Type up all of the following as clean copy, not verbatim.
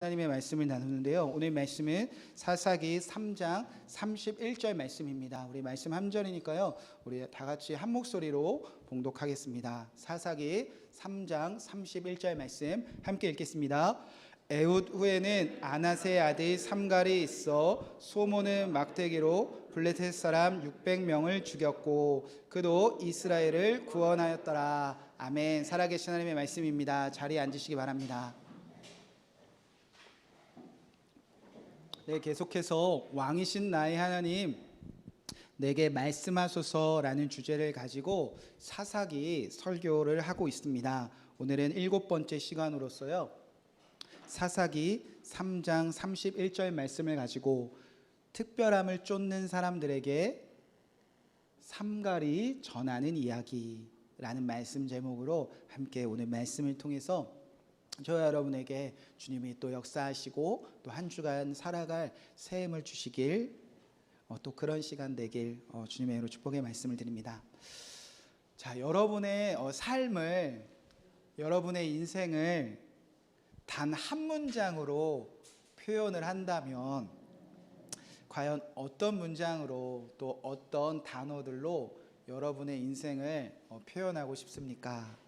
하나님의 말씀을 나누는데요. 오늘 말씀은 사사기 3장 31절 말씀입니다. 우리 말씀 한 절이니까요. 우리 다 같이 한 목소리로 봉독하겠습니다. 사사기 3장 31절 말씀 함께 읽겠습니다. 에훗 후에는 아낫의 아들 삼갈이 있어 소몬은 막대기로 블레셋 사람 600명을 죽였고 그도 이스라엘을 구원하였더라. 아멘. 살아계신 하나님의 말씀입니다. 자리에 앉으시기 바랍니다. 네, 계속해서 왕이신 나의 하나님 내게 말씀하소서라는 주제를 가지고 사사기 설교를 하고 있습니다. 오늘은 7번째 시간으로서요. 사사기 3장 31절 말씀을 가지고 특별함을 쫓는 사람들에게 삼갈이 전하는 이야기라는 말씀 제목으로 함께 오늘 말씀을 통해서 저와 여러분에게 주님이 또 역사하시고 또 한 주간 살아갈 새 힘을 주시길 또 그런 시간 되길 주님의 이름으로 축복의 말씀을 드립니다. 자, 여러분의 삶을, 여러분의 인생을 단 한 문장으로 표현을 한다면 과연 어떤 문장으로 또 어떤 단어들로 여러분의 인생을 표현하고 싶습니까?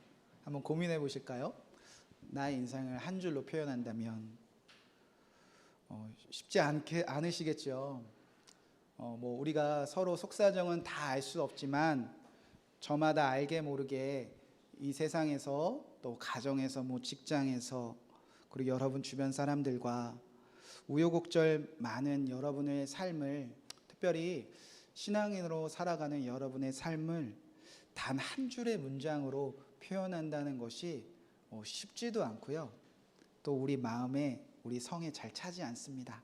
한번 고민해 보실까요? 나의 인생을 한 줄로 표현한다면 쉽지 않으시겠죠. 우리가 서로 속사정은 다 알 수 없지만 저마다 알게 모르게 이 세상에서 또 가정에서 직장에서 그리고 여러분 주변 사람들과 우여곡절 많은 여러분의 삶을, 특별히 신앙인으로 살아가는 여러분의 삶을 단 한 줄의 문장으로 표현한다는 것이 쉽지도 않고요. 또 우리 마음에, 우리 성에 잘 차지 않습니다.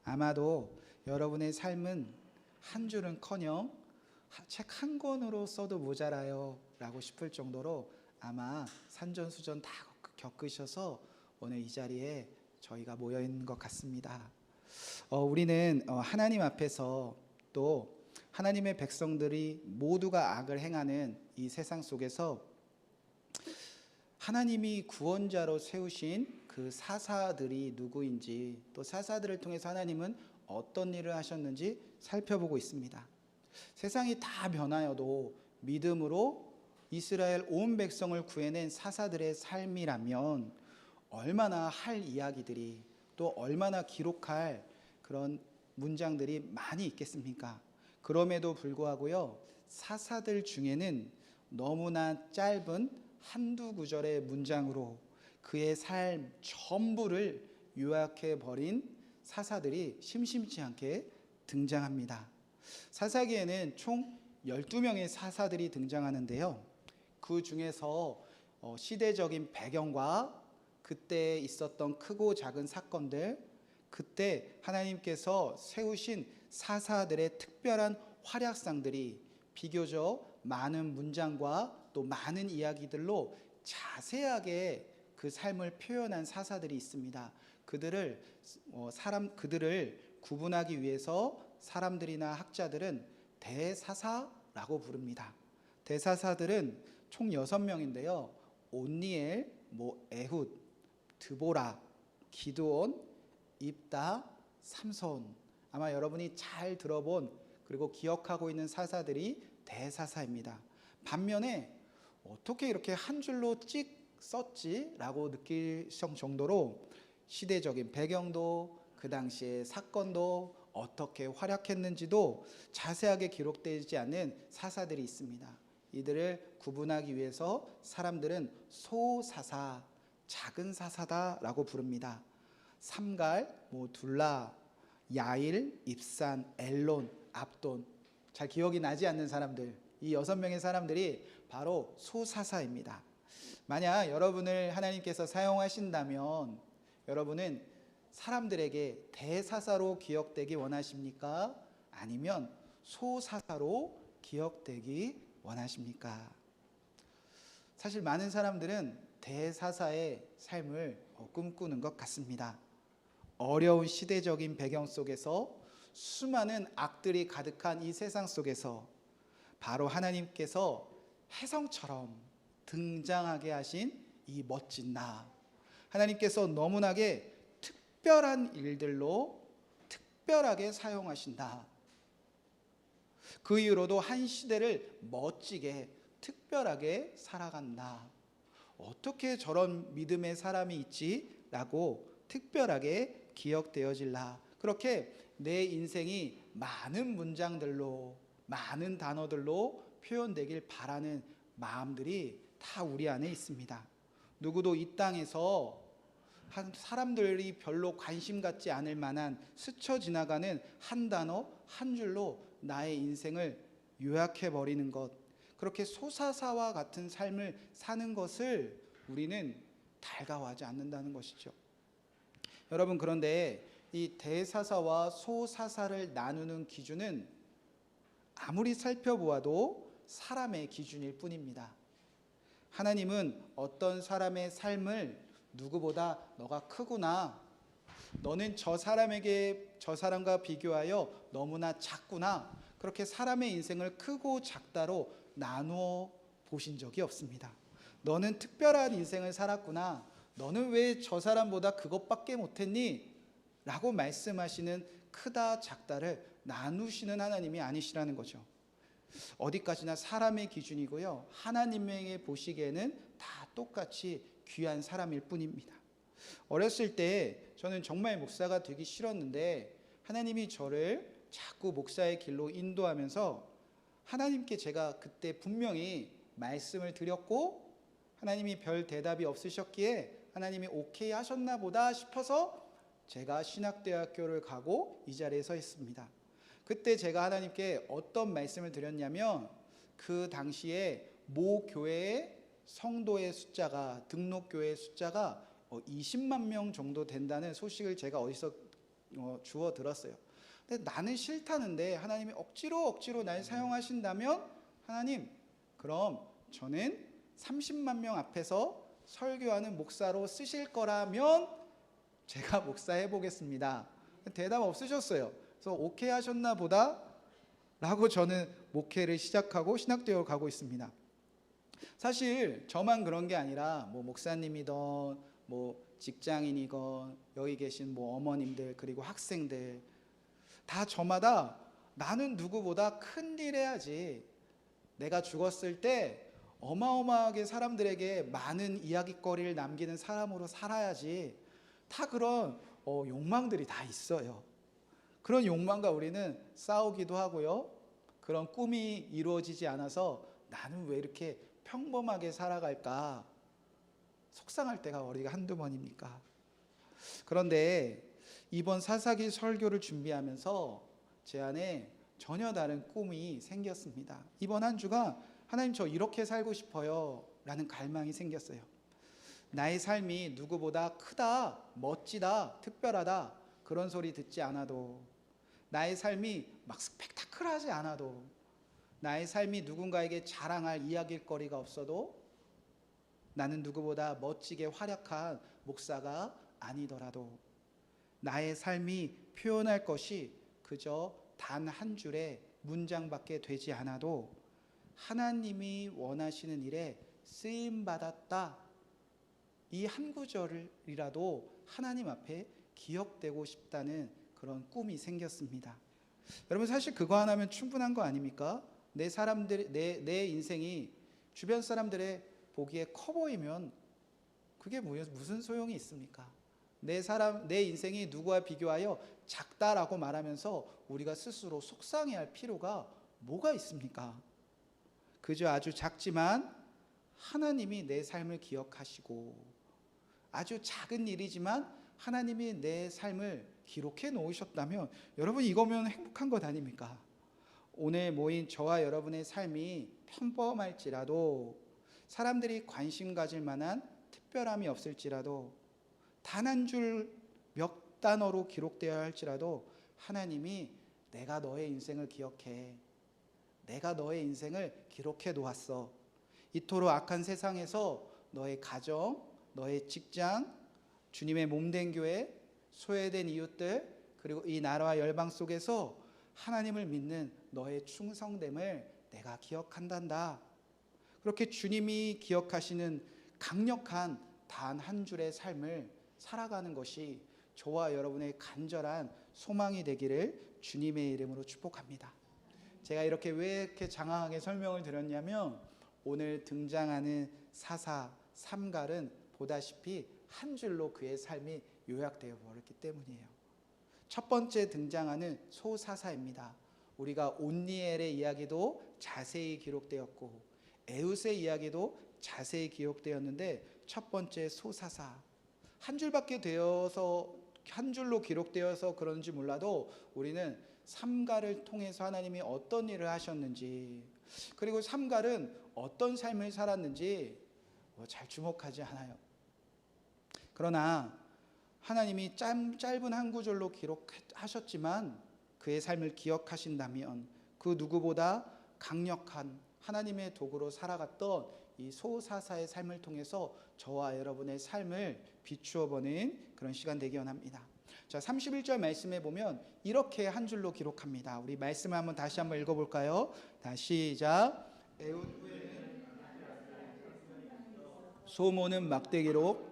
아마도 여러분의 삶은 한 줄은커녕 책 한 권으로 써도 모자라요 라고 싶을 정도로 아마 산전수전 다 겪으셔서 오늘 이 자리에 저희가 모여 있는 것 같습니다. 우리는 하나님 앞에서 또 하나님의 백성들이 모두가 악을 행하는 이 세상 속에서 하나님이 구원자로 세우신 그 사사들이 누구인지, 또 사사들을 통해서 하나님은 어떤 일을 하셨는지 살펴보고 있습니다. 세상이 다 변하여도 믿음으로 이스라엘 온 백성을 구해낸 사사들의 삶이라면 얼마나 할 이야기들이, 또 얼마나 기록할 그런 문장들이 많이 있겠습니까? 그럼에도 불구하고요, 사사들 중에는 너무나 짧은 한두 구절의 문장으로 그의 삶 전부를 요약해 버린 사사들이 심심치 않게 등장합니다. 사사기에는 총 12명의 사사들이 등장하는데요. 그 중에서 시대적인 배경과 그때 있었던 크고 작은 사건들, 그때 하나님께서 세우신 사사들의 특별한 활약상들이 비교적 많은 문장과 또 많은 이야기들로 자세하게 그 삶을 표현한 사사들이 있습니다. 그들을 구분하기 위해서 사람들이나 학자들은 대사사라고 부릅니다. 대사사들은 총 6명인데요. 온니엘, 에훗, 드보라, 기드온, 입다, 삼손. 아마 여러분이 잘 들어본 그리고 기억하고 있는 사사들이 대사사입니다. 반면에 어떻게 이렇게 한 줄로 찍 썼지? 라고 느낄 정도로 시대적인 배경도, 그 당시의 사건도 어떻게 활약했는지도 자세하게 기록되지 않은 사사들이 있습니다. 이들을 구분하기 위해서 사람들은 소사사, 작은 사사다라고 부릅니다. 삼갈, 둘라, 야일, 입산, 엘론, 압돈. 잘 기억이 나지 않는 사람들, 이 6명의 사람들이 바로 소사사입니다. 만약 여러분을 하나님께서 사용하신다면 여러분은 사람들에게 대사사로 기억되기 원하십니까? 아니면 소사사로 기억되기 원하십니까? 사실 많은 사람들은 대사사의 삶을 꿈꾸는 것 같습니다. 어려운 시대적인 배경 속에서 수많은 악들이 가득한 이 세상 속에서 바로 하나님께서 혜성처럼 등장하게 하신 이 멋진 나, 하나님께서 너무나게 특별한 일들로 특별하게 사용하신다. 그 이후로도 한 시대를 멋지게 특별하게 살아간다. 어떻게 저런 믿음의 사람이 있지? 라고 특별하게 기억되어질라. 그렇게 내 인생이 많은 문장들로, 많은 단어들로 표현되길 바라는 마음들이 다 우리 안에 있습니다. 누구도 이 땅에서 사람들이 별로 관심 갖지 않을 만한 스쳐 지나가는 한 단어, 한 줄로 나의 인생을 요약해버리는 것, 그렇게 소사사와 같은 삶을 사는 것을 우리는 달가워하지 않는다는 것이죠. 여러분, 그런데 이 대사사와 소사사를 나누는 기준은 아무리 살펴보아도 사람의 기준일 뿐입니다. 하나님은 어떤 사람의 삶을 누구보다 너가 크구나, 너는 저 사람과 비교하여 너무나 작구나, 그렇게 사람의 인생을 크고 작다로 나누어 보신 적이 없습니다. 너는 특별한 인생을 살았구나, 너는 왜 저 사람보다 그것밖에 못했니? 라고 말씀하시는 크다 작다를 나누시는 하나님이 아니시라는 거죠. 어디까지나 사람의 기준이고요, 하나님에게 보시기에는 다 똑같이 귀한 사람일 뿐입니다. 어렸을 때 저는 정말 목사가 되기 싫었는데 하나님이 저를 자꾸 목사의 길로 인도하면서 하나님께 제가 그때 분명히 말씀을 드렸고 하나님이 별 대답이 없으셨기에 하나님이 오케이 하셨나 보다 싶어서 제가 신학대학교를 가고 이 자리에 서 있습니다. 그때 제가 하나님께 어떤 말씀을 드렸냐면, 그 당시에 모 교회의 성도의 숫자가, 등록교회의 숫자가 20만 명 정도 된다는 소식을 제가 어디서 주워 들었어요. 근데 나는 싫다는데 하나님이 억지로 날 사용하신다면, 하나님, 그럼 저는 30만 명 앞에서 설교하는 목사로 쓰실 거라면 제가 목사해 보겠습니다. 대답 없으셨어요. 그래서 오케이 하셨나 보다 라고 저는 목회를 시작하고 신학대학을 가고 있습니다. 사실 저만 그런 게 아니라 뭐 목사님이던 뭐 직장인이건 여기 계신 뭐 어머님들 그리고 학생들 다 저마다 나는 누구보다 큰 일 해야지, 내가 죽었을 때 어마어마하게 사람들에게 많은 이야깃거리를 남기는 사람으로 살아야지, 다 그런 욕망들이 다 있어요. 그런 욕망과 우리는 싸우기도 하고요, 그런 꿈이 이루어지지 않아서 나는 왜 이렇게 평범하게 살아갈까 속상할 때가 우리가 한두 번입니까? 그런데 이번 사사기 설교를 준비하면서 제 안에 전혀 다른 꿈이 생겼습니다. 이번 한 주가 하나님, 저 이렇게 살고 싶어요 라는 갈망이 생겼어요. 나의 삶이 누구보다 크다, 멋지다, 특별하다 그런 소리 듣지 않아도, 나의 삶이 막 스펙타클하지 않아도, 나의 삶이 누군가에게 자랑할 이야기거리가 없어도, 나는 누구보다 멋지게 활약한 목사가 아니더라도, 나의 삶이 표현할 것이 그저 단 한 줄의 문장밖에 되지 않아도 하나님이 원하시는 일에 쓰임받았다, 이 한 구절이라도 하나님 앞에 기억되고 싶다는 그런 꿈이 생겼습니다. 여러분, 사실 그거 하나면 충분한 거 아닙니까? 내 인생이 주변 사람들의 보기에 커 보이면 그게 무슨 소용이 있습니까? 내 인생이 누구와 비교하여 작다라고 말하면서 우리가 스스로 속상해할 필요가 뭐가 있습니까? 그저 아주 작지만 하나님이 내 삶을 기억하시고, 아주 작은 일이지만 하나님이 내 삶을 기록해 놓으셨다면, 여러분, 이거면 행복한 것 아닙니까? 오늘 모인 저와 여러분의 삶이 평범할지라도, 사람들이 관심 가질 만한 특별함이 없을지라도, 단 한 줄 몇 단어로 기록되어야 할지라도 하나님이 내가 너의 인생을 기억해, 내가 너의 인생을 기록해 놓았어, 이토록 악한 세상에서 너의 가정, 너의 직장, 주님의 몸된 교회, 소외된 이웃들, 그리고 이 나라와 열방 속에서 하나님을 믿는 너의 충성됨을 내가 기억한단다. 그렇게 주님이 기억하시는 강력한 단 한 줄의 삶을 살아가는 것이 저와 여러분의 간절한 소망이 되기를 주님의 이름으로 축복합니다. 제가 왜 이렇게 장황하게 설명을 드렸냐면 오늘 등장하는 사사 삼갈은 보다시피 한 줄로 그의 삶이 요약되어 버렸기 때문이에요. 첫 번째 등장하는 소사사입니다. 우리가 온니엘의 이야기도 자세히 기록되었고 에웃의 이야기도 자세히 기록되었는데 첫 번째 소사사 한 줄로 기록되어서 그런지 몰라도 우리는 삼갈을 통해서 하나님이 어떤 일을 하셨는지 그리고 삼갈은 어떤 삶을 살았는지 잘 주목하지 않아요. 그러나 하나님이 짧은 한 구절로 기록하셨지만 그의 삶을 기억하신다면 그 누구보다 강력한 하나님의 도구로 살아갔던 이 소사사의 삶을 통해서 저와 여러분의 삶을 비추어 보는 그런 시간 되기 원합니다. 자, 31절 말씀에 보면 이렇게 한 줄로 기록합니다. 우리 말씀을 다시 한번 읽어볼까요? 다시 시작. 에웃 후에는 소모는 막대기로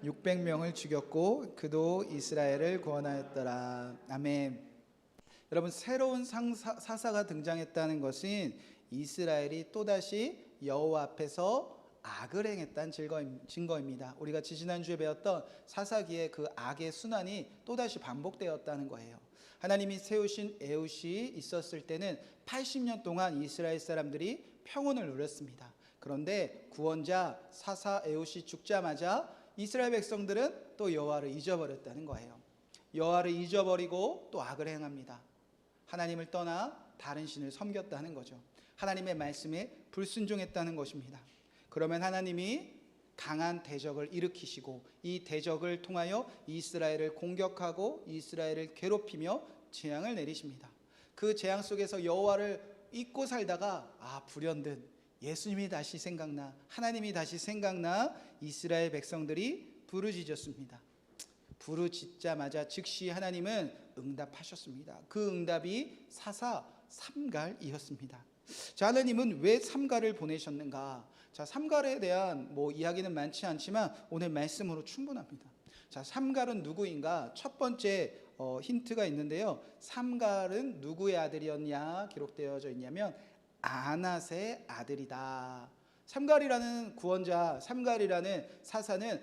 600명을 죽였고 그도 이스라엘을 구원하였더라. 아멘. 여러분, 새로운 사사가 등장했다는 것은 이스라엘이 또다시 여호와 앞에서 악을 행했다는 증거입니다. 우리가 지난주에 배웠던 사사기의 그 악의 순환이 또다시 반복되었다는 거예요. 하나님이 세우신 에웃이 있었을 때는 80년 동안 이스라엘 사람들이 평온을 누렸습니다. 그런데 구원자 사사 에웃이 죽자마자 이스라엘 백성들은 또 여호와를 잊어버렸다는 거예요. 여호와를 잊어버리고 또 악을 행합니다. 하나님을 떠나 다른 신을 섬겼다는 거죠. 하나님의 말씀에 불순종했다는 것입니다. 그러면 하나님이 강한 대적을 일으키시고 이 대적을 통하여 이스라엘을 공격하고 이스라엘을 괴롭히며 재앙을 내리십니다. 그 재앙 속에서 여호와를 잊고 살다가 불현듯 예수님이 다시 생각나, 하나님이 다시 생각나 이스라엘 백성들이 부르짖었습니다. 부르짖자마자 즉시 하나님은 응답하셨습니다. 그 응답이 사사 삼갈이었습니다. 자, 하나님은 왜 삼갈을 보내셨는가? 자, 삼갈에 대한 이야기는 많지 않지만 오늘 말씀으로 충분합니다. 자, 삼갈은 누구인가? 첫 번째 힌트가 있는데요. 삼갈은 누구의 아들이었냐 기록되어져 있냐면 아낫의 아들이다. 삼갈이라는 구원자, 삼갈이라는 사사는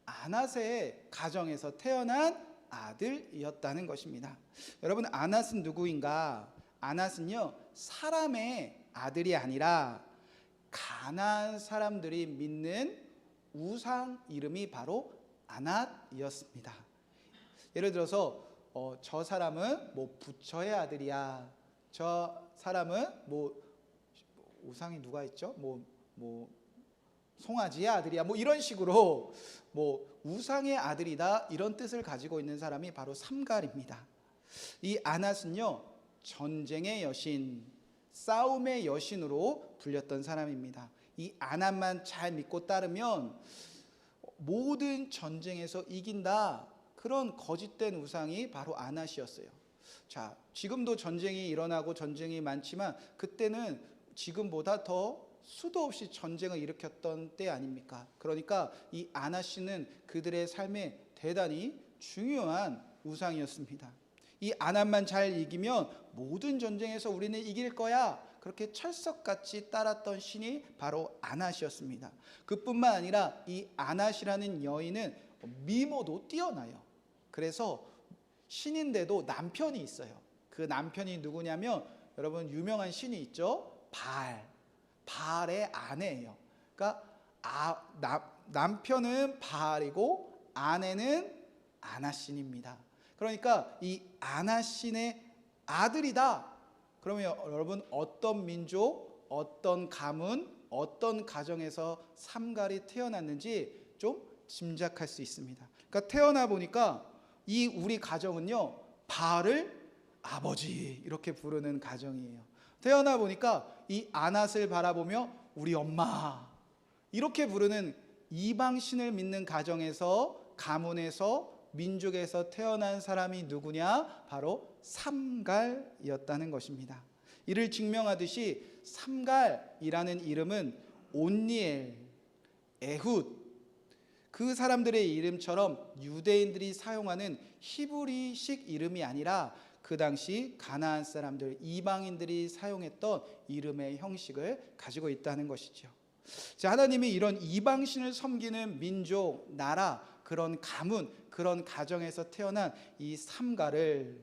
아낫의 가정에서 태어난 아들이었다는 것입니다. 여러분, 아낫은 누구인가? 아낫은요, 사람의 아들이 아니라 가나안 사람들이 믿는 우상 이름이 바로 아낫이었습니다. 예를 들어서 저 사람은 부처의 아들이야. 저 사람은 우상이 누가 있죠? 송아지의 아들이야. 이런 식으로 우상의 아들이다, 이런 뜻을 가지고 있는 사람이 바로 삼갈입니다. 이 아낫은요, 전쟁의 여신, 싸움의 여신으로 불렸던 사람입니다. 이 아낫만 잘 믿고 따르면 모든 전쟁에서 이긴다, 그런 거짓된 우상이 바로 아낫이었어요. 자, 지금도 전쟁이 일어나고 전쟁이 많지만 그때는 지금보다 더 수도 없이 전쟁을 일으켰던 때 아닙니까? 그러니까 이 아낫씨는 그들의 삶에 대단히 중요한 우상이었습니다. 이 아낫만 잘 이기면 모든 전쟁에서 우리는 이길 거야, 그렇게 철석같이 따랐던 신이 바로 아낫이었습니다. 그뿐만 아니라 이 아낫이라는 여인은 미모도 뛰어나요. 그래서 신인데도 남편이 있어요. 그 남편이 누구냐면 여러분, 유명한 신이 있죠. 바알의 아내예요. 그러니까 남편은 바알이고 아내는 아낫신입니다. 그러니까 이 아낫신의 아들이다. 그러면 여러분, 어떤 민족, 어떤 가문, 어떤 가정에서 삼갈이 태어났는지 좀 짐작할 수 있습니다. 그러니까 태어나 보니까 이 우리 가정은요, 바알을 아버지 이렇게 부르는 가정이에요. 태어나 보니까 이 아낫을 바라보며 우리 엄마 이렇게 부르는 이방 신을 믿는 가정에서, 가문에서, 민족에서 태어난 사람이 누구냐? 바로 삼갈이었다는 것입니다. 이를 증명하듯이 삼갈이라는 이름은 온니엘, 에훗, 그 사람들의 이름처럼 유대인들이 사용하는 히브리식 이름이 아니라 그 당시 가나안 사람들, 이방인들이 사용했던 이름의 형식을 가지고 있다는 것이죠. 자, 하나님이 이런 이방신을 섬기는 민족, 나라, 그런 가문, 그런 가정에서 태어난 이 삼가를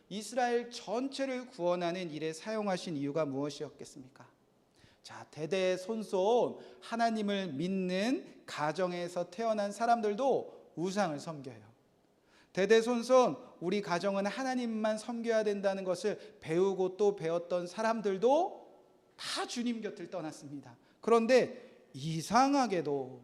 이스라엘 전체를 구원하는 일에 사용하신 이유가 무엇이었겠습니까? 자, 대대손손 하나님을 믿는 가정에서 태어난 사람들도 우상을 섬겨요. 대대손손 우리 가정은 하나님만 섬겨야 된다는 것을 배우고 또 배웠던 사람들도 다 주님 곁을 떠났습니다. 그런데 이상하게도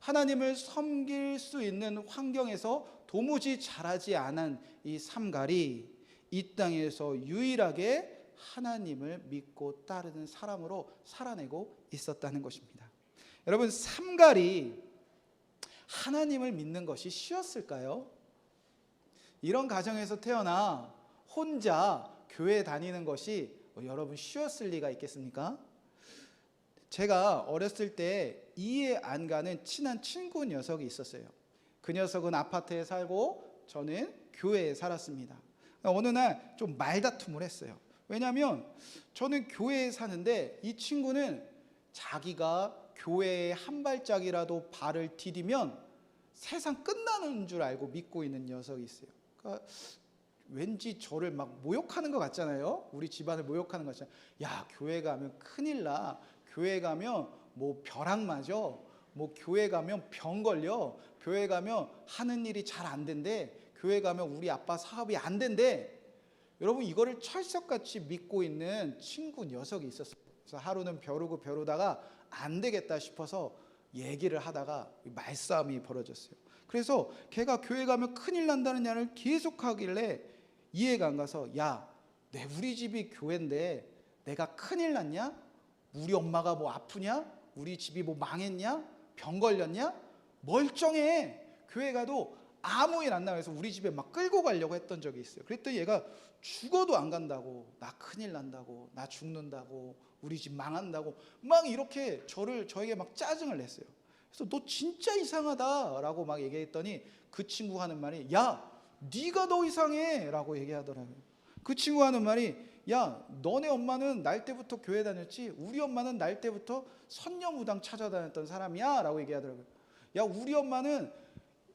하나님을 섬길 수 있는 환경에서 도무지 자라지 않은 이 삼갈이 이 땅에서 유일하게 하나님을 믿고 따르는 사람으로 살아내고 있었다는 것입니다. 여러분, 삼갈이 하나님을 믿는 것이 쉬웠을까요? 이런 가정에서 태어나 혼자 교회 다니는 것이 여러분 쉬웠을 리가 있겠습니까? 제가 어렸을 때 이해 안 가는 친한 친구 녀석이 있었어요. 그 녀석은 아파트에 살고 저는 교회에 살았습니다. 어느 날 좀 말다툼을 했어요. 왜냐하면 저는 교회에 사는데 이 친구는 자기가 교회에 한 발짝이라도 발을 디디면 세상 끝나는 줄 알고 믿고 있는 녀석이 있어요. 그러니까 왠지 저를 막 모욕하는 것 같잖아요. 우리 집안을 모욕하는 것 같잖아요. 야, 교회 가면 큰일 나. 교회 가면 뭐 벼락 맞아. 뭐 교회 가면 병 걸려. 교회 가면 하는 일이 잘 안 된대. 교회 가면 우리 아빠 사업이 안 된대. 여러분, 이거를 철석같이 믿고 있는 친구 녀석이 있었어요. 그래서 하루는 벼르고 벼르다가 안 되겠다 싶어서 얘기를 하다가 말싸움이 벌어졌어요. 그래서 걔가 교회 가면 큰일 난다는 얘기를 계속 하길래 이해가 안 가서, 야, 우리 집이 교회인데 내가 큰일 났냐? 우리 엄마가 뭐 아프냐? 우리 집이 뭐 망했냐? 병 걸렸냐? 멀쩡해. 교회 가도 아무 일 안 나요. 그래서 우리 집에 막 끌고 가려고 했던 적이 있어요. 그랬더니 얘가 죽어도 안 간다고, 나 큰일 난다고, 나 죽는다고, 우리 집 망한다고 막 이렇게 저에게 막 짜증을 냈어요. 그래서 너 진짜 이상하다라고 막 얘기했더니 그 친구가 하는 말이, 야, 네가 더 이상해 라고 얘기하더라고요. 그 친구가 하는 말이, 야, 너네 엄마는 날 때부터 교회 다녔지, 우리 엄마는 날 때부터 선녀무당 찾아다녔던 사람이야 라고 얘기하더라고요. 야, 우리 엄마는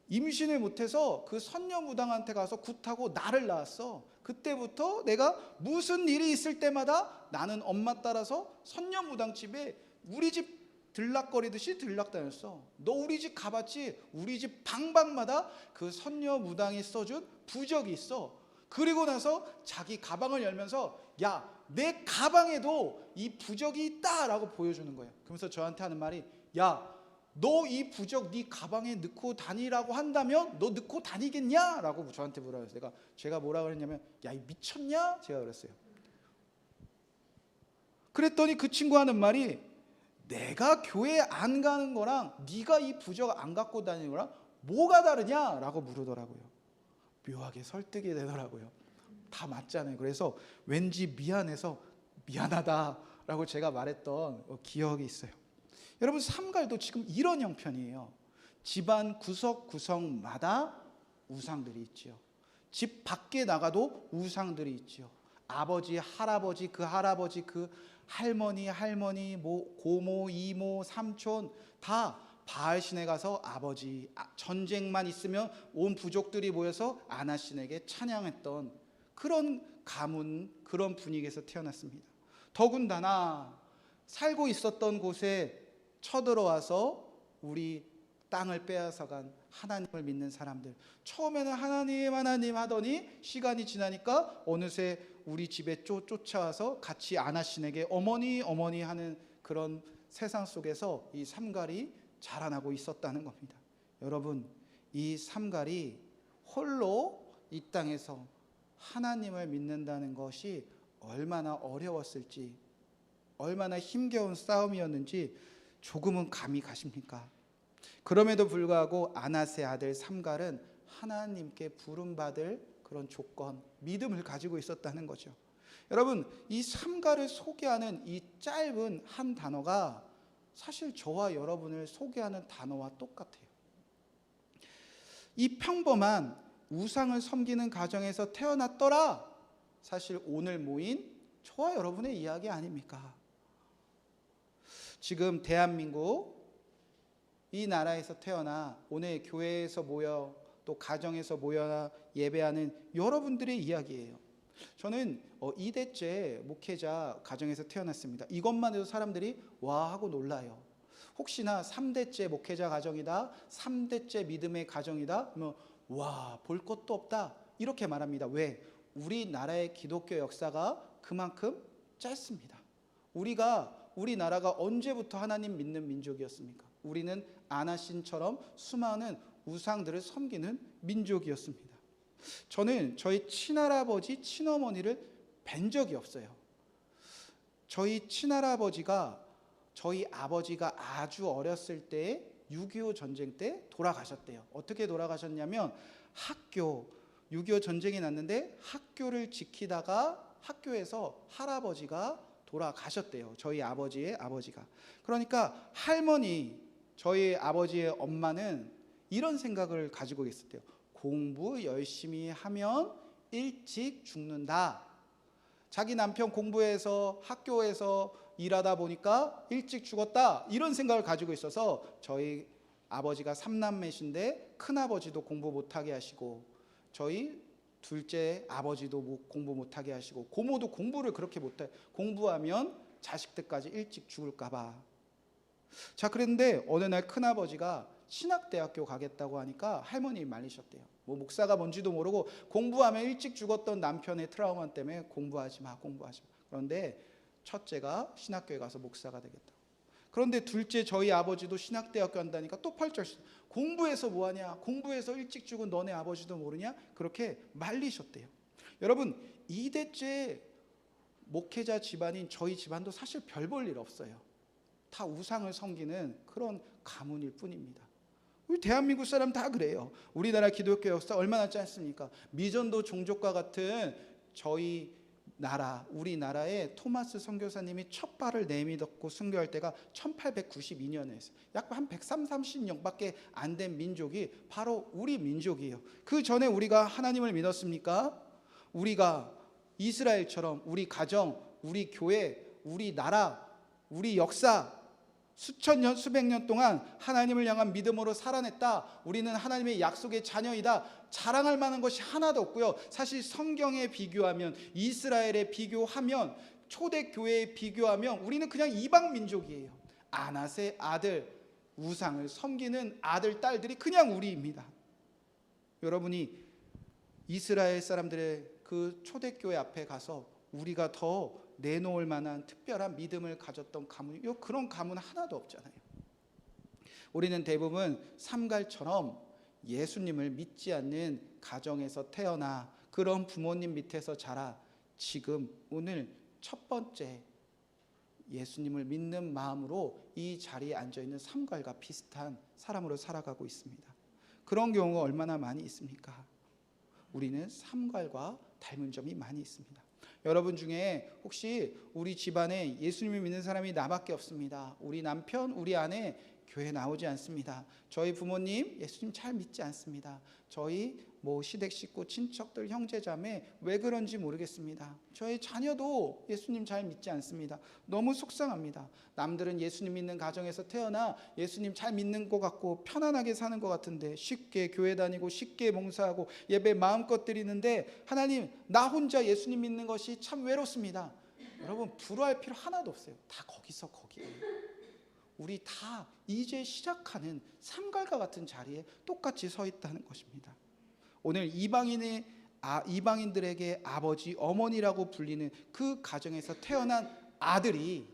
임신을 못해서 그 선녀무당한테 가서 굿하고 나를 낳았어. 그때부터 내가 무슨 일이 있을 때마다 나는 엄마 따라서 선녀무당 집에 우리 집 들락거리듯이 들락다녔어. 너 우리 집 가봤지? 우리 집 방방마다 그 선녀무당이 써준 부적이 있어. 그리고 나서 자기 가방을 열면서, 야, 내 가방에도 이 부적이 있다라고 보여주는 거예요. 그러면서 저한테 하는 말이, 야, 너 이 부적 네 가방에 넣고 다니라고 한다면 너 넣고 다니겠냐? 라고 저한테 물어봤어요. 제가 뭐라 그랬냐면, 야, 이 미쳤냐? 제가 그랬어요. 그랬더니 그 친구 하는 말이, 내가 교회 안 가는 거랑 네가 이 부적 안 갖고 다니는 거랑 뭐가 다르냐? 라고 물으더라고요. 묘하게 설득이 되더라고요. 다 맞잖아요. 그래서 왠지 미안해서 미안하다라고 제가 말했던 기억이 있어요. 여러분, 삼갈도 지금 이런 형편이에요. 집안 구석구석마다 우상들이 있지요. 집 밖에 나가도 우상들이 있지요. 아버지, 할아버지, 그 할머니, 뭐 고모, 이모, 삼촌 다 바알신에 가서 아버지, 전쟁만 있으면 온 부족들이 모여서 아나신에게 찬양했던 그런 가문, 그런 분위기에서 태어났습니다. 더군다나 살고 있었던 곳에 쳐들어와서 우리 땅을 빼앗아간 하나님을 믿는 사람들, 처음에는 하나님 하더니 시간이 지나니까 어느새 우리 집에 쫓아와서 같이 아나신에게 어머니 하는 그런 세상 속에서 이 삼갈이 자라나고 있었다는 겁니다. 여러분, 이 삼갈이 홀로 이 땅에서 하나님을 믿는다는 것이 얼마나 어려웠을지, 얼마나 힘겨운 싸움이었는지 조금은 감이 가십니까? 그럼에도 불구하고 아낫의 아들 삼갈은 하나님께 부름받을 그런 조건, 믿음을 가지고 있었다는 거죠. 여러분, 이 삼갈을 소개하는 이 짧은 한 단어가 사실 저와 여러분을 소개하는 단어와 똑같아요. 이 평범한 우상을 섬기는 가정에서 태어났더라. 사실 오늘 모인 저와 여러분의 이야기 아닙니까? 지금 대한민국 이 나라에서 태어나 오늘 교회에서 모여 또 가정에서 모여 예배하는 여러분들의 이야기예요. 저는 2대째 목회자 가정에서 태어났습니다. 이것만 해도 사람들이 와 하고 놀라요. 혹시나 3대째 목회자 가정이다, 3대째 믿음의 가정이다, 와, 볼 것도 없다 이렇게 말합니다. 왜? 우리나라의 기독교 역사가 그만큼 짧습니다. 우리나라가 언제부터 하나님 믿는 민족이었습니까? 우리는 아나신처럼 수많은 우상들을 섬기는 민족이었습니다. 저는 저희 친할아버지, 친어머니를 뵌 적이 없어요. 저희 친할아버지가 저희 아버지가 아주 어렸을 때 6.25 전쟁 때 돌아가셨대요. 어떻게 돌아가셨냐면 6.25 전쟁이 났는데 학교를 지키다가 학교에서 할아버지가 돌아가셨대요. 저희 아버지의 아버지가. 그러니까 저희 아버지의 엄마는 이런 생각을 가지고 있었대요. 공부 열심히 하면 일찍 죽는다. 자기 남편 공부해서 학교에서 일하다 보니까 일찍 죽었다. 이런 생각을 가지고 있어서 저희 아버지가 3남매신데 큰아버지도 공부 못하게 하시고 저희 둘째 아버지도 공부 못하게 하시고 고모도 공부를 그렇게 못해. 공부하면 자식들까지 일찍 죽을까 봐. 자, 그런데 어느 날 큰아버지가 신학대학교 가겠다고 하니까 할머니 말리셨대요. 목사가 뭔지도 모르고 공부하면 일찍 죽었던 남편의 트라우마 때문에 공부하지 마. 그런데 첫째가 신학교에 가서 목사가 되겠다. 그런데 둘째 저희 아버지도 신학대학교 한다니까 또 펄쩍 공부해서 뭐하냐, 공부해서 일찍 죽은 너네 아버지도 모르냐, 그렇게 말리셨대요. 여러분, 2대째 목회자 집안인 저희 집안도 사실 별 볼 일 없어요. 다 우상을 섬기는 그런 가문일 뿐입니다. 우리 대한민국 사람 다 그래요. 우리나라 기독교 역사 얼마나 짧습니까? 미전도 종족과 같은 우리나라에 토마스 선교사님이 첫 발을 내딛고 순교할 때가 1892년에 했어요. 약 한 130년밖에 안 된 민족이 바로 우리 민족이에요. 그 전에 우리가 하나님을 믿었습니까? 우리가 이스라엘처럼 우리 가정, 우리 교회, 우리 나라, 우리 역사 수천 년, 수백 년 동안 하나님을 향한 믿음으로 살아냈다. 우리는 하나님의 약속의 자녀이다. 자랑할 만한 것이 하나도 없고요. 사실 성경에 비교하면, 이스라엘에 비교하면, 초대교회에 비교하면 우리는 그냥 이방 민족이에요. 아낫의 아들, 우상을 섬기는 아들, 딸들이 그냥 우리입니다. 여러분이 이스라엘 사람들의 그 초대교회 앞에 가서 우리가 더 내놓을 만한 특별한 믿음을 가졌던 가문이 그런 가문 하나도 없잖아요. 우리는 대부분 삼갈처럼 예수님을 믿지 않는 가정에서 태어나 그런 부모님 밑에서 자라 지금 오늘 첫 번째 예수님을 믿는 마음으로 이 자리에 앉아있는 삼갈과 비슷한 사람으로 살아가고 있습니다. 그런 경우가 얼마나 많이 있습니까? 우리는 삼갈과 닮은 점이 많이 있습니다. 여러분 중에 혹시 우리 집안에 예수님을 믿는 사람이 나밖에 없습니다. 우리 남편, 우리 아내 교회 나오지 않습니다. 저희 부모님 예수님 잘 믿지 않습니다. 저희 시댁 식구, 친척들, 형제자매 왜 그런지 모르겠습니다. 저희 자녀도 예수님 잘 믿지 않습니다. 너무 속상합니다. 남들은 예수님 믿는 가정에서 태어나 예수님 잘 믿는 것 같고 편안하게 사는 것 같은데 쉽게 교회 다니고 쉽게 봉사하고 예배 마음껏 드리는데 하나님, 나 혼자 예수님 믿는 것이 참 외롭습니다. 여러분, 부러워할 필요 하나도 없어요. 다 거기서 거기에요. 우리 다 이제 시작하는 삼갈과 같은 자리에 똑같이 서 있다는 것입니다. 오늘 이방인들에게 아버지, 어머니라고 불리는 그 가정에서 태어난 아들이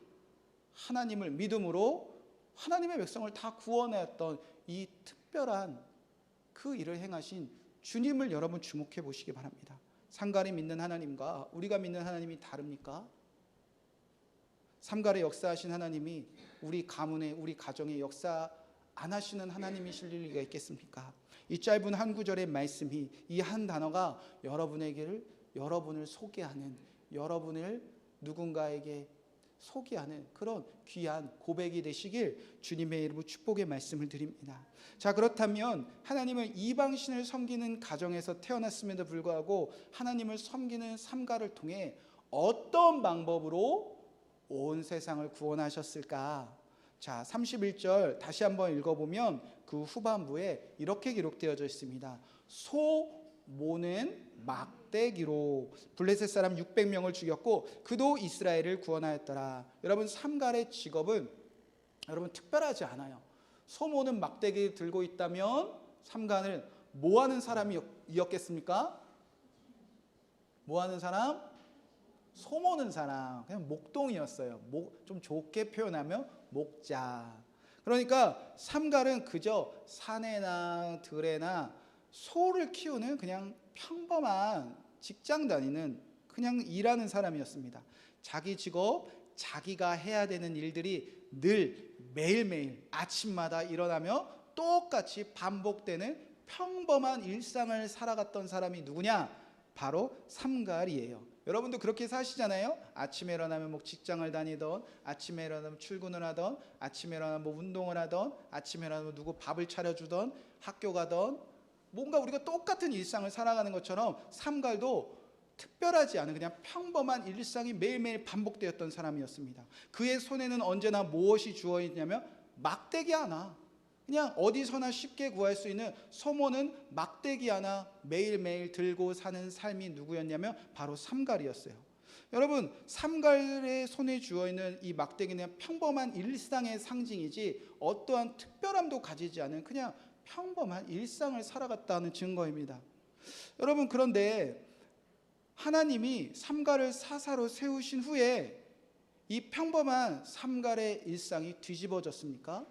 하나님을 믿음으로 하나님의 백성을 다 구원하였던 이 특별한 그 일을 행하신 주님을 여러분 주목해 보시기 바랍니다. 삼갈이 믿는 하나님과 우리가 믿는 하나님이 다릅니까? 삼갈의 역사하신 하나님이 우리 가문에, 우리 가정에 역사 안 하시는 하나님이실 리가 있겠습니까? 이 짧은 한 구절의 말씀이, 이 한 단어가 여러분을 소개하는, 여러분을 누군가에게 소개하는 그런 귀한 고백이 되시길 주님의 이름으로 축복의 말씀을 드립니다. 자, 그렇다면 하나님은 이방신을 섬기는 가정에서 태어났음에도 불구하고 하나님을 섬기는 삶가를 통해 어떤 방법으로 온 세상을 구원하셨을까? 자, 31절 다시 한번 읽어보면 그 후반부에 이렇게 기록되어져 있습니다. 소 모는 막대기로 블레셋 사람 600명을 죽였고 그도 이스라엘을 구원하였더라. 여러분, 삼갈의 직업은 여러분 특별하지 않아요. 소 모는 막대기 들고 있다면 삼갈은 뭐 하는 사람이었겠습니까? 뭐 하는 사람? 소 모는 사람. 그냥 목동이었어요. 좀 좋게 표현하면 목자. 그러니까 삼갈은 그저 산에나 들에나 소를 키우는 그냥 평범한 직장 다니는 그냥 일하는 사람이었습니다. 자기 직업, 자기가 해야 되는 일들이 늘 매일매일 아침마다 일어나며 똑같이 반복되는 평범한 일상을 살아갔던 사람이 누구냐? 바로 삼갈이에요. 여러분도 그렇게 사시잖아요. 아침에 일어나면 뭐 직장을 다니던, 아침에 일어나면 출근을 하던, 아침에 일어나면 뭐 운동을 하던, 아침에 일어나면 누구 밥을 차려주던, 학교 가던, 뭔가 우리가 똑같은 일상을 살아가는 것처럼 삼갈도 특별하지 않은 그냥 평범한 일상이 매일매일 반복되었던 사람이었습니다. 그의 손에는 언제나 무엇이 주어 있냐면 막대기 하나, 그냥 어디서나 쉽게 구할 수 있는 소모는 막대기 하나 매일매일 들고 사는 삶이 누구였냐면 바로 삼갈이었어요. 여러분, 삼갈의 손에 주어 있는 이 막대기는 평범한 일상의 상징이지 어떠한 특별함도 가지지 않은 그냥 평범한 일상을 살아갔다는 증거입니다. 여러분, 그런데 하나님이 삼갈을 사사로 세우신 후에 이 평범한 삼갈의 일상이 뒤집어졌습니까?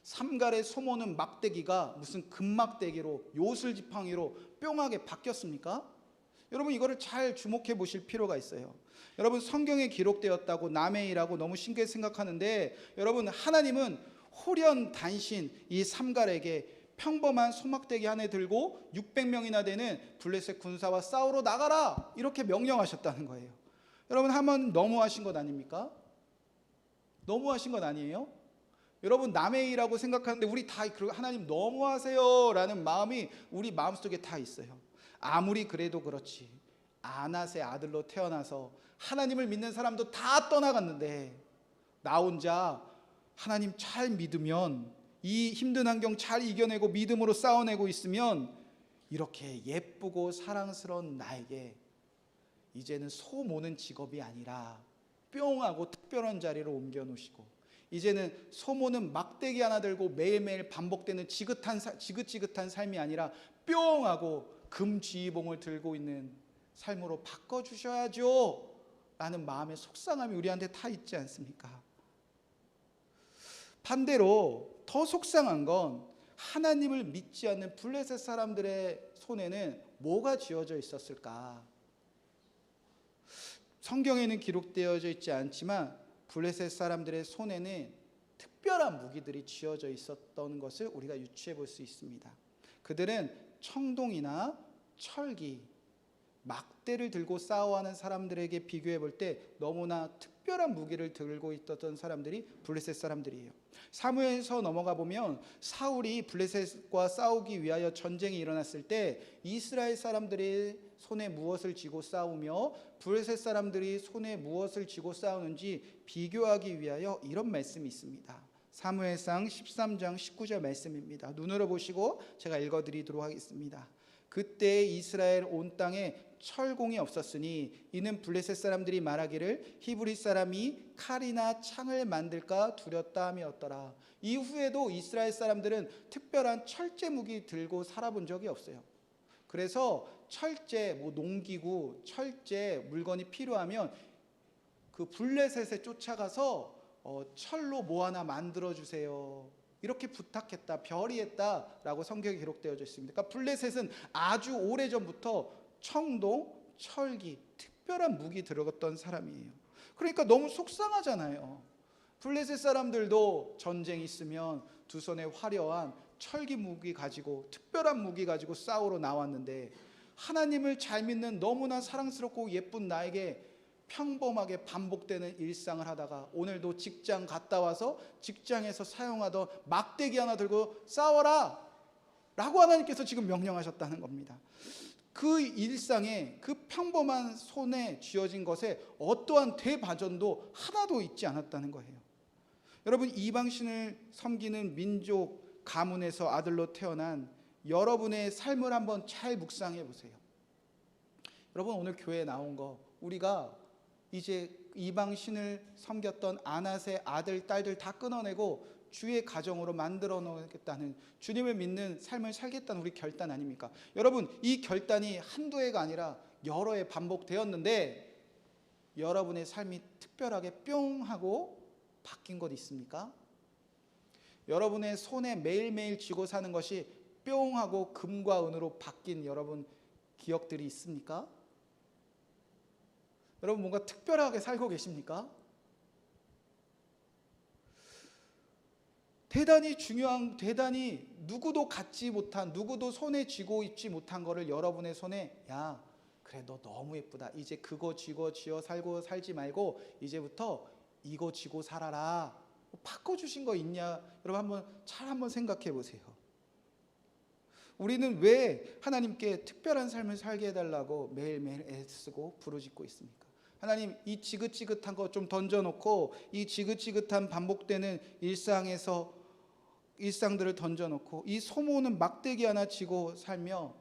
삼갈의 소모는 막대기가 무슨 금막대기로 요술지팡이로 뿅하게 바뀌었습니까? 여러분, 이거를 잘 주목해 보실 필요가 있어요. 여러분, 성경에 기록되었다고 남의 일하고 너무 신기하게 생각하는데 여러분, 하나님은 호련단신 이 삼갈에게 평범한 소막대기 한 해 들고 600명이나 되는 블레셋 군사와 싸우러 나가라 이렇게 명령하셨다는 거예요. 여러분, 한번 너무하신 것 아닙니까? 너무하신 것 아니에요? 여러분, 남의 일이라고 생각하는데 우리 다 하나님 너무하세요 라는 마음이 우리 마음속에 다 있어요. 아무리 그래도 그렇지 아낫의 아들로 태어나서 하나님을 믿는 사람도 다 떠나갔는데 나 혼자 하나님 잘 믿으면 이 힘든 환경 잘 이겨내고 믿음으로 싸워내고 있으면 이렇게 예쁘고 사랑스러운 나에게 이제는 소 모는 직업이 아니라 뿅하고 특별한 자리로 옮겨 놓으시고 이제는 소 모는 막대기 하나 들고 매일매일 반복되는 지긋지긋한 삶이 아니라 뿅하고 금쥐봉을 들고 있는 삶으로 바꿔주셔야죠 라는 마음의 속상함이 우리한테 다 있지 않습니까? 반대로 더 속상한 건 하나님을 믿지 않는 블레셋 사람들의 손에는 뭐가 쥐어져 있었을까? 성경에는 기록되어져 있지 않지만 블레셋 사람들의 손에는 특별한 무기들이 쥐어져 있었던 것을 우리가 유추해 볼 수 있습니다. 그들은 청동이나 철기, 막대를 들고 싸워하는 사람들에게 비교해 볼 때 너무나 특별한 무기를 들고 있었던 사람들이 블레셋 사람들이에요. 사무엘서 넘어가 보면 사울이 블레셋과 싸우기 위하여 전쟁이 일어났을 때 이스라엘 사람들이 손에 무엇을 쥐고 싸우며 블레셋 사람들이 손에 무엇을 쥐고 싸우는지 비교하기 위하여 이런 말씀이 있습니다. 사무엘상 13장 19절 말씀입니다. 눈으로 보시고 제가 읽어드리도록 하겠습니다. 그때 이스라엘 온 땅에 철공이 없었으니 이는 블레셋 사람들이 말하기를 히브리 사람이 칼이나 창을 만들까 두렵다 함이었더라. 이후에도 이스라엘 사람들은 특별한 철제 무기 들고 살아본 적이 없어요. 그래서 철제, 농기구, 철제 물건이 필요하면 그 블레셋에 쫓아가서 철로 뭐 하나 만들어 주세요. 이렇게 부탁했다, 별이했다라고 성경에 기록되어져 있습니다. 그러니까 블레셋은 아주 오래전부터 청동, 철기, 특별한 무기 들어갔던 사람이에요. 그러니까 너무 속상하잖아요. 블레셋 사람들도 전쟁 있으면 두 손에 화려한 철기 무기 가지고 특별한 무기 가지고 싸우러 나왔는데 하나님을 잘 믿는 너무나 사랑스럽고 예쁜 나에게 평범하게 반복되는 일상을 하다가 오늘도 직장 갔다 와서 직장에서 사용하던 막대기 하나 들고 싸워라 라고 하나님께서 지금 명령하셨다는 겁니다. 그 일상에 그 평범한 손에 쥐어진 것에 어떠한 대바전도 하나도 있지 않았다는 거예요. 여러분, 이방신을 섬기는 민족 가문에서 아들로 태어난 여러분의 삶을 한번 잘 묵상해 보세요. 여러분, 오늘 교회에 나온 거, 우리가 이제 이방신을 섬겼던 아낫의 아들, 딸들 다 끊어내고 주의 가정으로 만들어 놓겠다는, 주님을 믿는 삶을 살겠다는 우리 결단 아닙니까? 여러분, 이 결단이 한두 해가 아니라 여러 해 반복되었는데 여러분의 삶이 특별하게 뿅 하고 바뀐 것 있습니까? 여러분의 손에 매일매일 쥐고 사는 것이 뿅 하고 금과 은으로 바뀐 여러분 기억들이 있습니까? 여러분, 뭔가 특별하게 살고 계십니까? 대단히 중요한, 대단히 누구도 갖지 못한, 누구도 손에 쥐고 있지 못한 거를 여러분의 손에, 야, 그래, 너 너무 예쁘다, 이제 그거 쥐고 쥐어 살고 살지 말고 이제부터 이거 쥐고 살아라, 바꿔주신 거 있냐? 여러분, 한번 생각해 보세요. 우리는 왜 하나님께 특별한 삶을 살게 해달라고 매일매일 애쓰고 부르짖고 있습니까? 하나님, 이 지긋지긋한 거 좀 던져놓고, 이 지긋지긋한 반복되는 일상들을 던져놓고 이 소모는 막대기 하나 쥐고 살며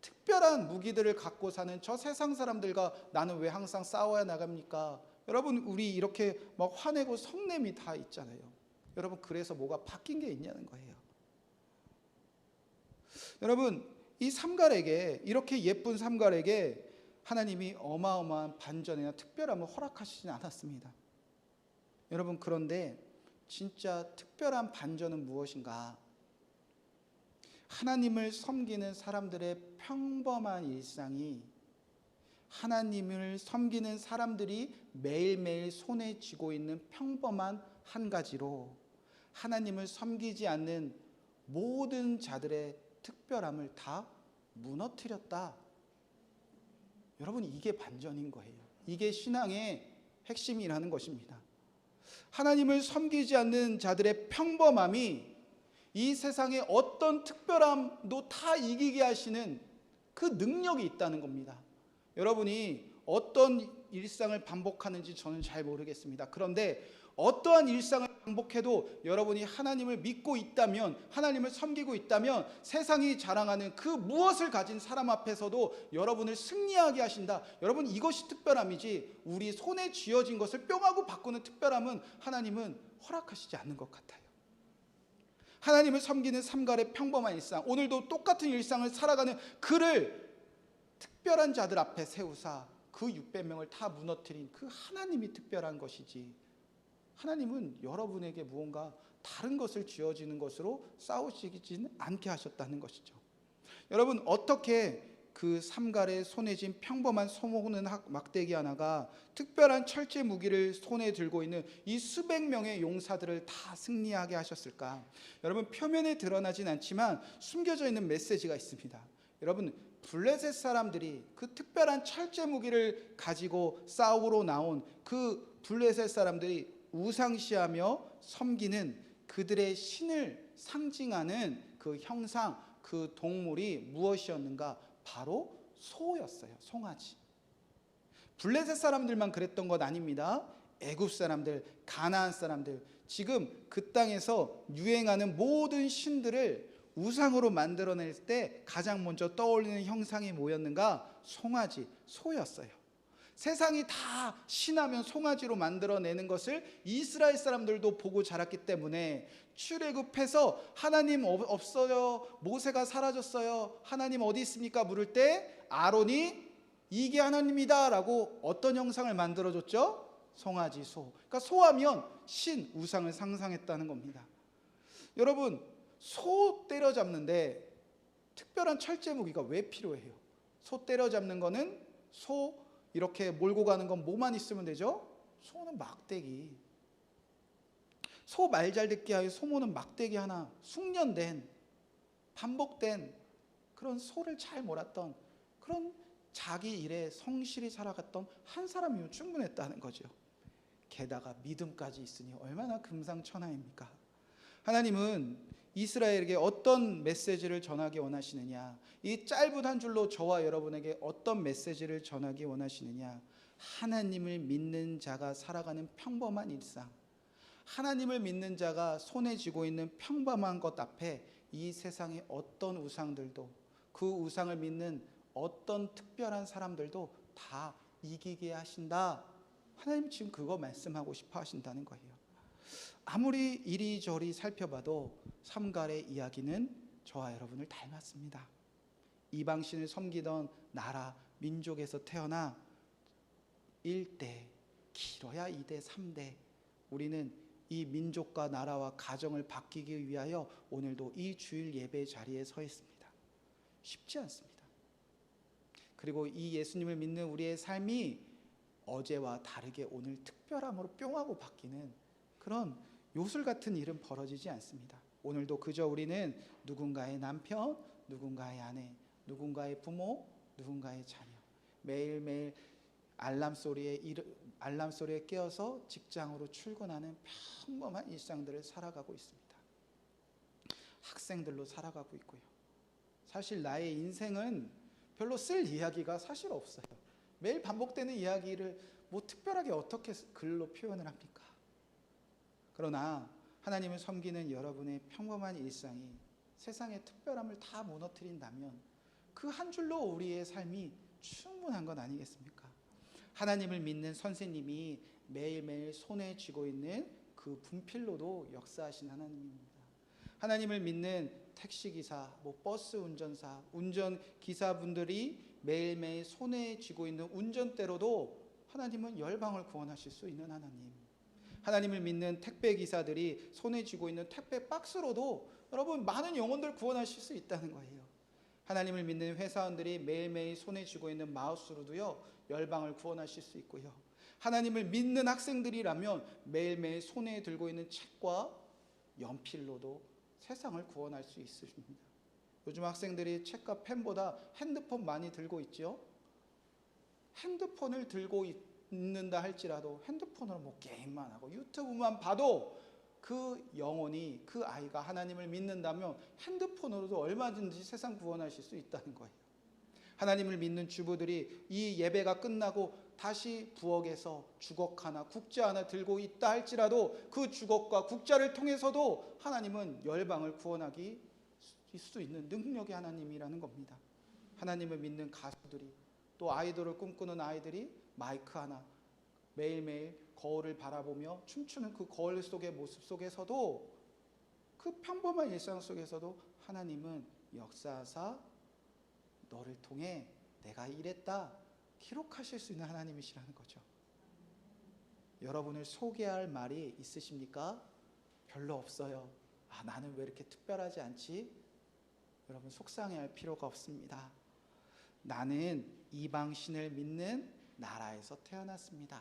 특별한 무기들을 갖고 사는 저 세상 사람들과 나는 왜 항상 싸워야 나갑니까? 여러분, 우리 이렇게 막 화내고 성냄이 다 있잖아요. 여러분, 그래서 뭐가 바뀐 게 있냐는 거예요. 여러분, 이 삼갈에게, 이렇게 예쁜 삼갈에게 하나님이 어마어마한 반전이나 특별함을 허락하시진 않았습니다. 여러분, 그런데 진짜 특별한 반전은 무엇인가? 하나님을 섬기는 사람들의 평범한 일상이, 하나님을 섬기는 사람들이 매일매일 손에 쥐고 있는 평범한 한 가지로 하나님을 섬기지 않는 모든 자들의 특별함을 다 무너뜨렸다. 여러분, 이게 반전인 거예요. 이게 신앙의 핵심이라는 것입니다. 하나님을 섬기지 않는 자들의 평범함이 이 세상의 어떤 특별함도 다 이기게 하시는 그 능력이 있다는 겁니다. 여러분이 어떤 일상을 반복하는지 저는 잘 모르겠습니다. 그런데 어떠한 일상을 반복해도 여러분이 하나님을 믿고 있다면, 하나님을 섬기고 있다면 세상이 자랑하는 그 무엇을 가진 사람 앞에서도 여러분을 승리하게 하신다. 여러분, 이것이 특별함이지 우리 손에 쥐어진 것을 뿅하고 바꾸는 특별함은 하나님은 허락하시지 않는 것 같아요. 하나님을 섬기는 삼갈의 평범한 일상, 오늘도 똑같은 일상을 살아가는 그를 특별한 자들 앞에 세우사 그 600명을 다 무너뜨린 그 하나님이 특별한 것이지, 하나님은 여러분에게 무언가 다른 것을 쥐어지는 것으로 싸우시지는 않게 하셨다는 것이죠. 여러분, 어떻게 그 삼갈의 손에 쥔 평범한 소모는 막대기 하나가 특별한 철제 무기를 손에 들고 있는 이 수백 명의 용사들을 다 승리하게 하셨을까? 여러분, 표면에 드러나진 않지만 숨겨져 있는 메시지가 있습니다. 여러분, 블레셋 사람들이 그 특별한 철제 무기를 가지고 싸우러 나온 그 블레셋 사람들이 우상시하며 섬기는 그들의 신을 상징하는 그 형상, 그 동물이 무엇이었는가? 바로 소였어요. 송아지. 블레셋 사람들만 그랬던 것 아닙니다. 애굽 사람들, 가나안 사람들, 지금 그 땅에서 유행하는 모든 신들을 우상으로 만들어낼 때 가장 먼저 떠올리는 형상이 뭐였는가? 송아지, 소였어요. 세상이 다 신하면 송아지로 만들어내는 것을 이스라엘 사람들도 보고 자랐기 때문에 출애굽해서 하나님 없어요, 모세가 사라졌어요, 하나님 어디 있습니까? 물을 때 아론이 이게 하나님이다 라고 어떤 형상을 만들어줬죠? 송아지, 소. 그러니까 소하면 신, 우상을 상상했다는 겁니다. 여러분, 소 때려잡는데 특별한 철제 무기가 왜 필요해요? 소 때려잡는 거는 소 이렇게 몰고 가는 건 뭐만 있으면 되죠? 소는 막대기. 소 말 잘 듣게 하여 소모는 막대기 하나, 숙련된, 반복된 그런 소를 잘 몰았던 그런 자기 일에 성실히 살아갔던 한 사람이면 충분했다는 거죠. 게다가 믿음까지 있으니 얼마나 금상첨화입니까? 하나님은 이스라엘에게 어떤 메시지를 전하기 원하시느냐, 이 짧은 한 줄로 저와 여러분에게 어떤 메시지를 전하기 원하시느냐, 하나님을 믿는 자가 살아가는 평범한 일상, 하나님을 믿는 자가 손에 쥐고 있는 평범한 것 앞에 이 세상의 어떤 우상들도, 그 우상을 믿는 어떤 특별한 사람들도 다 이기게 하신다. 하나님 지금 그거 말씀하고 싶어 하신다는 거예요. 아무리 이리저리 살펴봐도 삼갈의 이야기는 저와 여러분을 닮았습니다. 이방신을 섬기던 나라, 민족에서 태어나 1대, 길어야 2대, 3대, 우리는 이 민족과 나라와 가정을 바뀌기 위하여 오늘도 이 주일 예배 자리에 서 있습니다. 쉽지 않습니다. 그리고 이 예수님을 믿는 우리의 삶이 어제와 다르게 오늘 특별함으로 뿅하고 바뀌는 그런 요술 같은 일은 벌어지지 않습니다. 오늘도 그저 우리는 누군가의 남편, 누군가의 아내, 누군가의 부모, 누군가의 자녀, 매일매일 알람 소리에 깨어서 직장으로 출근하는 평범한 일상들을 살아가고 있습니다. 학생들로 살아가고 있고요. 사실 나의 인생은 별로 쓸 이야기가 사실 없어요. 매일 반복되는 이야기를 뭐 특별하게 어떻게 글로 표현을 합니까? 그러나 하나님을 섬기는 여러분의 평범한 일상이 세상의 특별함을 다 무너뜨린다면 그 한 줄로 우리의 삶이 충분한 건 아니겠습니까? 하나님을 믿는 선생님이 매일매일 손에 쥐고 있는 그 분필로도 역사하신 하나님입니다. 하나님을 믿는 택시기사, 버스 운전사, 운전기사분들이 매일매일 손에 쥐고 있는 운전대로도 하나님은 열방을 구원하실 수 있는 하나님. 하나님을 믿는 택배기사들이 손에 쥐고 있는 택배 박스로도 여러분 많은 영혼들 구원하실 수 있다는 거예요. 하나님을 믿는 회사원들이 매일매일 손에 쥐고 있는 마우스로도요 열방을 구원하실 수 있고요. 하나님을 믿는 학생들이라면 매일매일 손에 들고 있는 책과 연필로도 세상을 구원할 수 있습니다. 요즘 학생들이 책과 펜보다 핸드폰 많이 들고 있죠. 핸드폰을 들고 있는다 할지라도 핸드폰으로 뭐 게임만 하고 유튜브만 봐도 그 영혼이, 그 아이가 하나님을 믿는다면 핸드폰으로도 얼마든지 세상 구원하실 수 있다는 거예요. 하나님을 믿는 주부들이 이 예배가 끝나고 다시 부엌에서 주걱 하나, 국자 하나 들고 있다 할지라도 그 주걱과 국자를 통해서도 하나님은 열방을 구원하기 수 있는 능력의 하나님이라는 겁니다. 하나님을 믿는 가수들이, 또 아이돌을 꿈꾸는 아이들이 마이크 하나, 매일매일 거울을 바라보며 춤추는 그 거울 속의 모습 속에서도, 그 평범한 일상 속에서도 하나님은 역사하사 너를 통해 내가 이랬다 기록하실 수 있는 하나님이시라는 거죠. 여러분을 소개할 말이 있으십니까? 별로 없어요. 나는 왜 이렇게 특별하지 않지? 여러분 속상해할 필요가 없습니다. 나는 이방신을 믿는 나라에서 태어났습니다.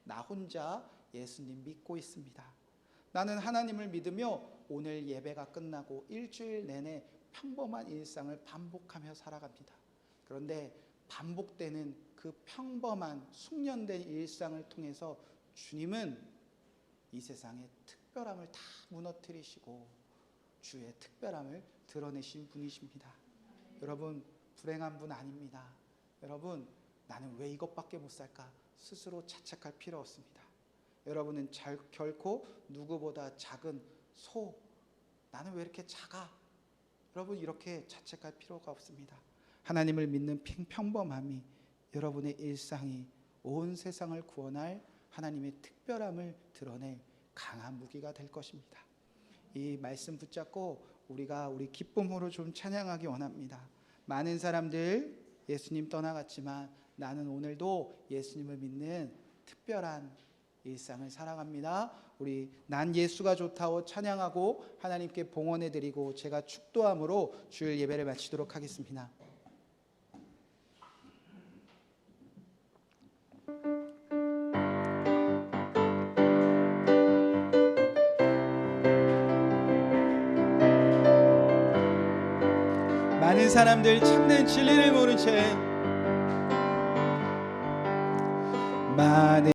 나 혼자 예수님 믿고 있습니다. 나는 하나님을 믿으며 오늘 예배가 끝나고 일주일 내내 평범한 일상을 반복하며 살아갑니다. 그런데 반복되는 그 평범한 숙련된 일상을 통해서 주님은 이 세상의 특별함을 다 무너뜨리시고 주의 특별함을 드러내신 분이십니다. 여러분 불행한 분 아닙니다. 여러분 나는 왜 이것밖에 못 살까 스스로 자책할 필요 없습니다. 여러분은 결코 누구보다 작은 소, 나는 왜 이렇게 작아? 여러분 이렇게 자책할 필요가 없습니다. 하나님을 믿는 평범함이 여러분의 일상이 온 세상을 구원할 하나님의 특별함을 드러낼 강한 무기가 될 것입니다. 이 말씀 붙잡고 우리가 우리 기쁨으로 좀 찬양하기 원합니다. 많은 사람들 예수님 떠나갔지만 나는 오늘도 예수님을 믿는 특별한 일상을 살아갑니다. 우리 난 예수가 좋다고 찬양하고 하나님께 봉헌해드리고 제가 축도함으로 주일 예배를 마치도록 하겠습니다. 많은 사람들 참된 진리를 모른 채 많은